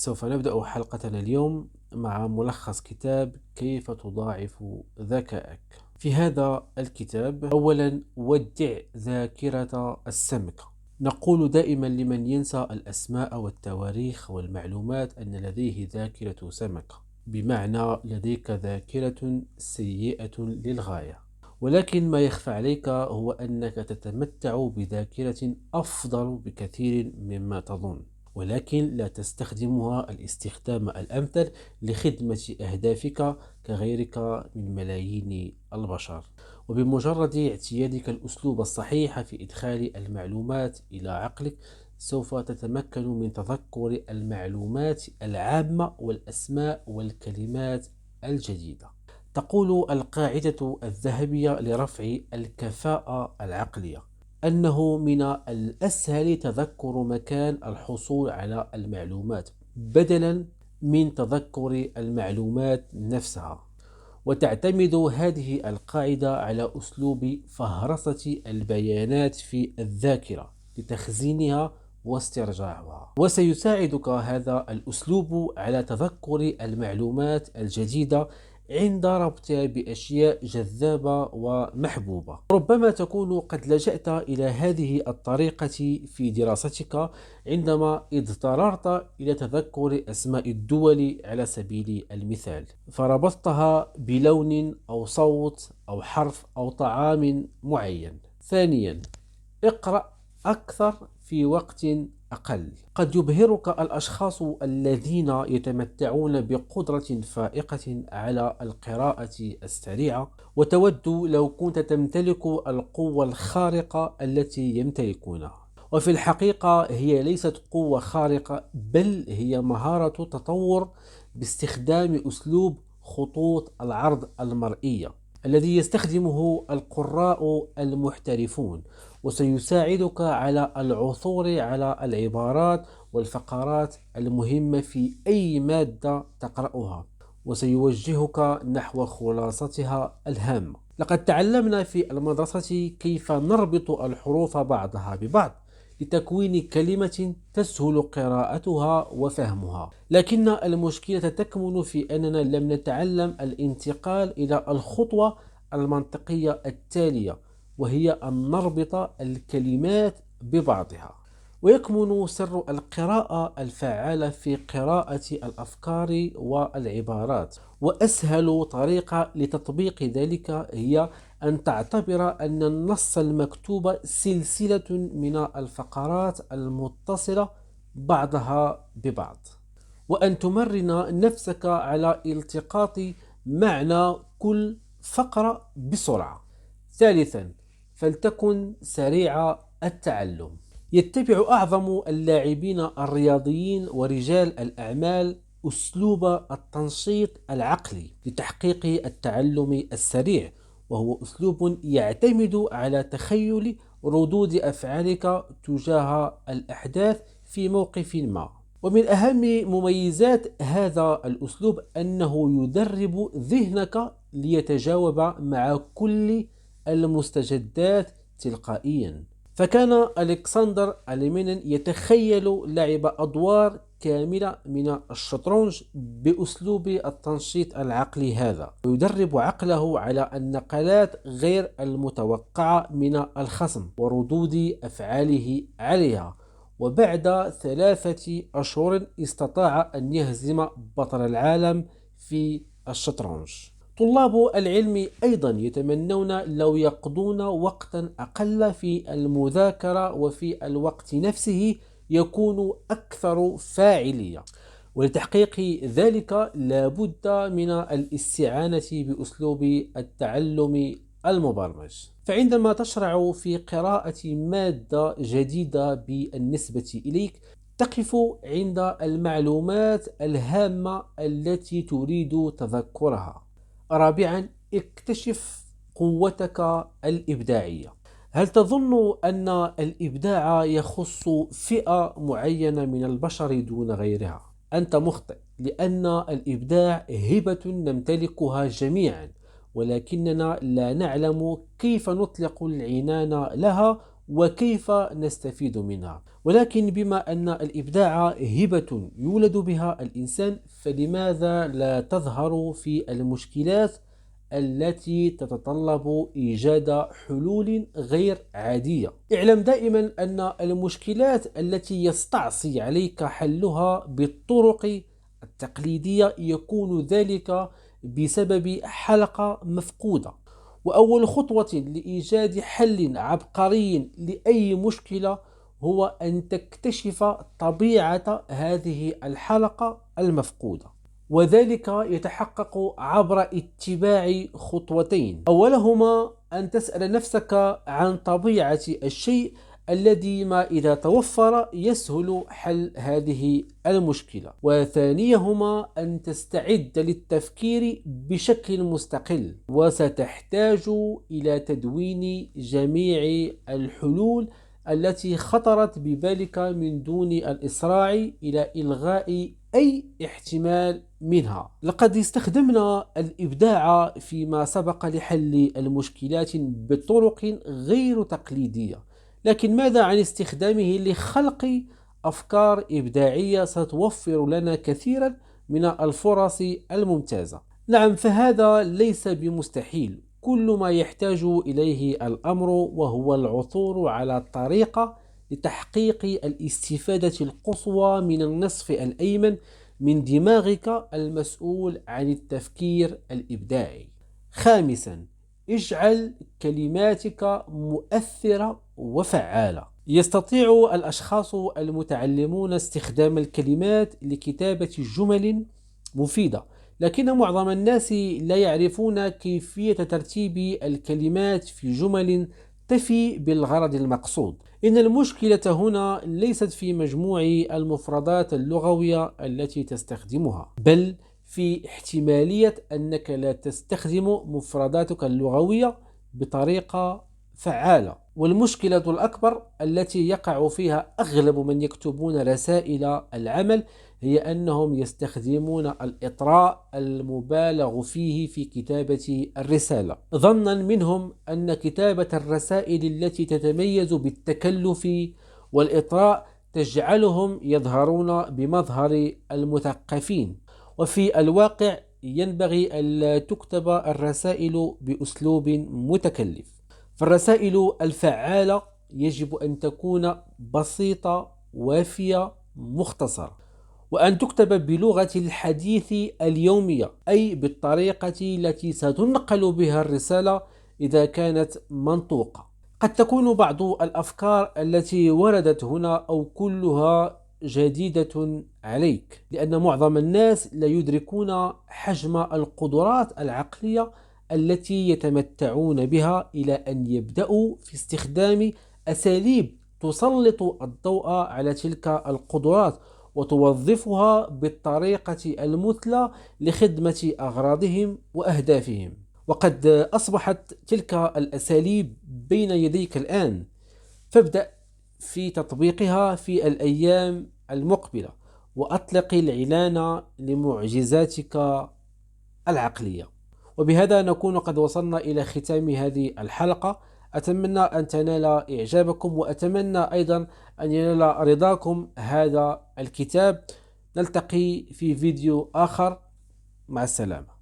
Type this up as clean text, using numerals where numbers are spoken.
سوف نبدأ حلقتنا اليوم مع ملخص كتاب كيف تضاعف ذكائك. في هذا الكتاب أولا ودع ذاكرة السمك. نقول دائما لمن ينسى الأسماء والتواريخ والمعلومات أن لديه ذاكرة سمك، بمعنى لديك ذاكرة سيئة للغاية. ولكن ما يخفى عليك هو أنك تتمتع بذاكرة أفضل بكثير مما تظن، ولكن لا تستخدمها الاستخدام الأمثل لخدمة أهدافك كغيرك من ملايين البشر. وبمجرد اعتيادك الأسلوب الصحيح في إدخال المعلومات إلى عقلك سوف تتمكن من تذكر المعلومات العامة والأسماء والكلمات الجديدة. تقول القاعدة الذهبية لرفع الكفاءة العقلية أنه من الأسهل تذكر مكان الحصول على المعلومات بدلا من تذكر المعلومات نفسها. وتعتمد هذه القاعدة على أسلوب فهرسة البيانات في الذاكرة لتخزينها واسترجاعها. وسيساعدك هذا الأسلوب على تذكر المعلومات الجديدة عند ربطها بأشياء جذابة ومحبوبة. ربما تكون قد لجأت إلى هذه الطريقة في دراستك عندما اضطررت إلى تذكر أسماء الدول على سبيل المثال، فربطتها بلون أو صوت أو حرف أو طعام معين. ثانيا، اقرأ أكثر في وقت أقل. قد يبهرك الأشخاص الذين يتمتعون بقدرة فائقة على القراءة السريعة، وتود لو كنت تمتلك القوة الخارقة التي يمتلكونها. وفي الحقيقة هي ليست قوة خارقة، بل هي مهارة تطور باستخدام أسلوب خطوط العرض المرئية الذي يستخدمه القراء المحترفون، وسيساعدك على العثور على العبارات والفقرات المهمة في أي مادة تقرأها، وسيوجهك نحو خلاصتها الهامة. لقد تعلمنا في المدرسة كيف نربط الحروف بعضها ببعض لتكوين كلمة تسهل قراءتها وفهمها، لكن المشكلة تكمن في أننا لم نتعلم الانتقال إلى الخطوة المنطقية التالية، وهي أن نربط الكلمات ببعضها. ويكمن سر القراءة الفعالة في قراءة الأفكار والعبارات، وأسهل طريقة لتطبيق ذلك هي أن تعتبر أن النص المكتوب سلسلة من الفقرات المتصلة بعضها ببعض، وأن تمرن نفسك على التقاط معنى كل فقرة بسرعة. ثالثا، فلتكن سريع التعلم. يتبع أعظم اللاعبين الرياضيين ورجال الأعمال أسلوب التنشيط العقلي لتحقيق التعلم السريع، وهو أسلوب يعتمد على تخيل ردود أفعالك تجاه الأحداث في موقف ما. ومن أهم مميزات هذا الأسلوب أنه يدرب ذهنك ليتجاوب مع كل المستجدات تلقائيا. فكان ألكسندر أليمين يتخيل لعب أدوار كاملة من الشطرنج بأسلوب التنشيط العقلي هذا، ويدرب عقله على النقلات غير المتوقعة من الخصم وردود أفعاله عليها. وبعد 3 أشهر استطاع أن يهزم بطل العالم في الشطرنج. طلاب العلم أيضا يتمنون لو يقضون وقتا أقل في المذاكرة، وفي الوقت نفسه يكون أكثر فاعلية. ولتحقيق ذلك لابد من الاستعانة بأسلوب التعلم المبرمج. فعندما تشرع في قراءة مادة جديدة بالنسبة إليك، تقف عند المعلومات الهامة التي تريد تذكرها. رابعا، اكتشف قوتك الإبداعية. هل تظن أن الإبداع يخص فئة معينة من البشر دون غيرها؟ أنت مخطئ، لأن الإبداع هبة نمتلكها جميعا، ولكننا لا نعلم كيف نطلق العنان لها وكيف نستفيد منها. ولكن بما أن الإبداع هبة يولد بها الإنسان، فلماذا لا تظهر في المشكلات التي تتطلب إيجاد حلول غير عادية؟ اعلم دائما أن المشكلات التي يستعصي عليك حلها بالطرق التقليدية يكون ذلك بسبب حلقة مفقودة. وأول خطوة لإيجاد حل عبقري لأي مشكلة هو أن تكتشف طبيعة هذه الحلقة المفقودة، وذلك يتحقق عبر اتباع خطوتين. أولهما أن تسأل نفسك عن طبيعة الشيء الذي ما إذا توفر يسهل حل هذه المشكلة، وثانيهما أن تستعد للتفكير بشكل مستقل، وستحتاج إلى تدوين جميع الحلول التي خطرت ببالك من دون الإسراع إلى إلغاء أي احتمال منها. لقد استخدمنا الإبداع فيما سبق لحل المشكلات بطرق غير تقليدية، لكن ماذا عن استخدامه لخلق أفكار إبداعية ستوفر لنا كثيرا من الفرص الممتازة؟ نعم، فهذا ليس بمستحيل. كل ما يحتاج إليه الأمر وهو العثور على طريقة لتحقيق الاستفادة القصوى من النصف الأيمن من دماغك المسؤول عن التفكير الإبداعي. خامسا، اجعل كلماتك مؤثرة وفعالة. يستطيع الأشخاص المتعلمون استخدام الكلمات لكتابة جمل مفيدة، لكن معظم الناس لا يعرفون كيفية ترتيب الكلمات في جمل تفي بالغرض المقصود. إن المشكلة هنا ليست في مجموع المفردات اللغوية التي تستخدمها، بل في احتمالية أنك لا تستخدم مفرداتك اللغوية بطريقة فعالة. والمشكلة الأكبر التي يقع فيها أغلب من يكتبون رسائل العمل هي أنهم يستخدمون الإطراء المبالغ فيه في كتابة الرسالة، ظنا منهم أن كتابة الرسائل التي تتميز بالتكلف والإطراء تجعلهم يظهرون بمظهر المثقفين. وفي الواقع ينبغي ألا تكتب الرسائل بأسلوب متكلف، فالرسائل الفعالة يجب أن تكون بسيطة، وافية، مختصرة، وأن تكتب بلغة الحديث اليومية، أي بالطريقة التي ستنقل بها الرسالة إذا كانت منطوقة. قد تكون بعض الأفكار التي وردت هنا أو كلها جديدة عليك، لأن معظم الناس لا يدركون حجم القدرات العقلية التي يتمتعون بها إلى أن يبدأوا في استخدام أساليب تسلط الضوء على تلك القدرات وتوظفها بالطريقة المثلى لخدمة أغراضهم وأهدافهم. وقد أصبحت تلك الأساليب بين يديك الآن، فابدأ في تطبيقها في الأيام المقبلة، وأطلق العنان لمعجزاتك العقلية. وبهذا نكون قد وصلنا إلى ختام هذه الحلقة. أتمنى أن تنال إعجابكم، وأتمنى أيضا أن ينال رضاكم هذا الكتاب. نلتقي في فيديو آخر. مع السلامة.